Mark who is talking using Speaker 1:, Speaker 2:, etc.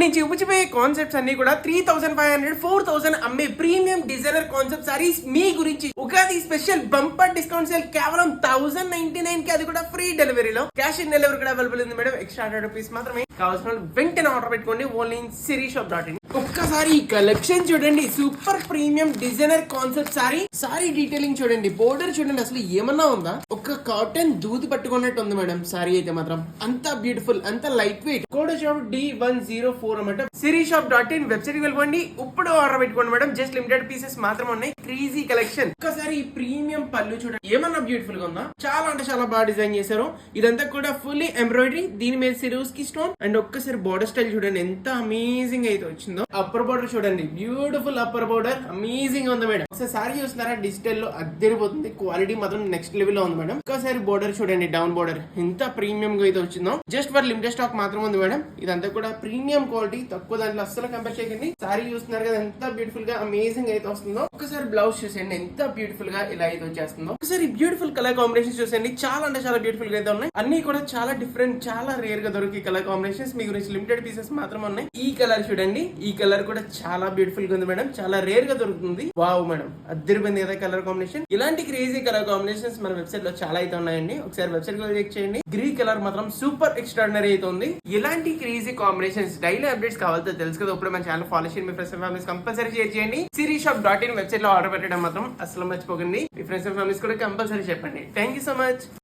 Speaker 1: నుంచి ఉపచిపోయే కాన్సెప్ట్స్ అన్ని కూడా 3500 4000 అమ్మే ప్రీమియం డిజైనర్ కాన్సెప్ట్ సారీస్ మీ గురించి. Ugadi special bumper discount sale కేవలం 1099 కి, అది కూడా ఫ్రీ డెలివరీలో. క్యాష్ ఆన్ డెలివరీ కూడా అవైలబుల్ ఉంది మేడం. ఎక్స్ట్రా ₹100 మాత్రమే. కావాల్సిన వెంటనే ఆర్డర్ పెట్టుకోండి. Only sirisshop.in. ఒక్కసారి ఈ కలెక్షన్ చూడండి, super premium designer concept sorry detailing చూడండి, బోర్డర్ చూడండి, అసలు ఏమన్నా ఉందా? ఒక కాటన్ దూది పట్టుకున్నట్టు ఉంది మేడం. సారీ అయితే మాత్రం అంత బ్యూటిఫుల్, అంత light weight. Code shop D104 అన్నమాట. sirisshop.in వెబ్సైట్ కి వెళ్ళిపోండి, ఇప్పుడు ఆర్డర్ పెట్టుకోండి మేడం. జస్ట్ లిమిటెడ్ పీసెస్ మాత్రమే ఉన్నాయి. Crazy collection. ఒక్కసారి ఈ ప్రీమియం పళ్ళు చూడండి, ఏమన్నా బ్యూటిఫుల్ గా ఉందా? చాలా అంటే చాలా బాగా డిజైన్ చేశారు. ఇదంతా కూడా ఫుల్లీ ఎంబ్రాయిడరీ, దీని మీద సిరోస్కి స్టోన్ అండ్ ఒక్కసారి బోర్డర్ స్టైల్ చూడండి ఎంత అమేజింగ్ అయితే వచ్చిందో. అప్పర్ బోర్డర్ చూడండి, బ్యూటిఫుల్ అప్పర్ బోర్డర్, అమేజింగ్ ఉంది మేడం. ఒకసారి సారీ చూస్తున్నారా, డిజిటల్ లో అద్దరిపోతుంది. క్వాలిటీ మాత్రం నెక్స్ట్ లెవెల్ లో ఉంది మేడం. ఒకసారి బోర్డర్ చూడండి, డౌన్ బోర్డర్ ఎంత ప్రీమియం గా అయితే వచ్చిందో. జస్ట్ ఫర్ లిమిటెడ్ స్టాక్ మాత్రం ఉంది మేడం. ఇదంతా కూడా ప్రీమియం క్వాలిటీ, తక్కువ దాంట్లో అస్సలు కంపేర్ చేయకండి. సారీ చూస్తున్నారు కదా ఎంత బ్యూటిఫుల్ గా అమేజింగ్ అయితే వస్తుందో. ఒకసారి బ్లౌజ్ చూసేయండి ఎంత బ్యూటిఫుల్ గా ఇలా అయితే వచ్చేస్తుందో. ఒకసారి బ్యూటిఫుల్ కలర్ కాంబినేషన్ చూసేయండి, చాలా అంటే చాలా బ్యూటిఫుల్ గా అయితే ఉన్నాయి. అన్ని కూడా చాలా డిఫరెంట్, చాలా రేర్ గా దొరికే కలర్ కాంబినేషన్స్ మీ గురించి. లిమిటెడ్ పీసెస్ మాత్రం ఉన్నాయి. ఈ కలర్ చూడండి, ఈ కలర్ కూడా చాలా బ్యూటిఫుల్ గా ఉంది మేడం. చాలా రేర్ గా దొరుకుతుంది. వావ్ మేడం, అద్దరిపోయింది కదా కలర్ కాంబినేషన్. ఇలాంటి క్రేజీ కలర్ కాంబినేషన్స్ మన వెబ్సైట్ లో చాలా అయితే ఉన్నాయండి. ఒకసారి వెబ్సైట్ లో చెక్ చేయండి. గ్రీన్ కలర్ మాత్రం సూపర్ ఎక్స్ట్రాడినరీ అయితే ఉంది. ఇలాంటి క్రేజీ కాంబినేషన్స్ డైలీ అప్డేట్స్ కావాలంటే తెలుసు కదా, ఇప్పుడు మన ఛానల్ ఫాలో చేయండి. మీ friends and families compulsory share చేయండి. sirisshop.in వెబ్సైట్ లో ఆర్డర్ పెట్టడం మాత్రం అసలు మర్చిపోకండి. మీ ఫ్రెండ్స్ అండ్ ఫ్యామిలీస్ కూడా కంపల్సరీ చెప్పండి. Thank you so much.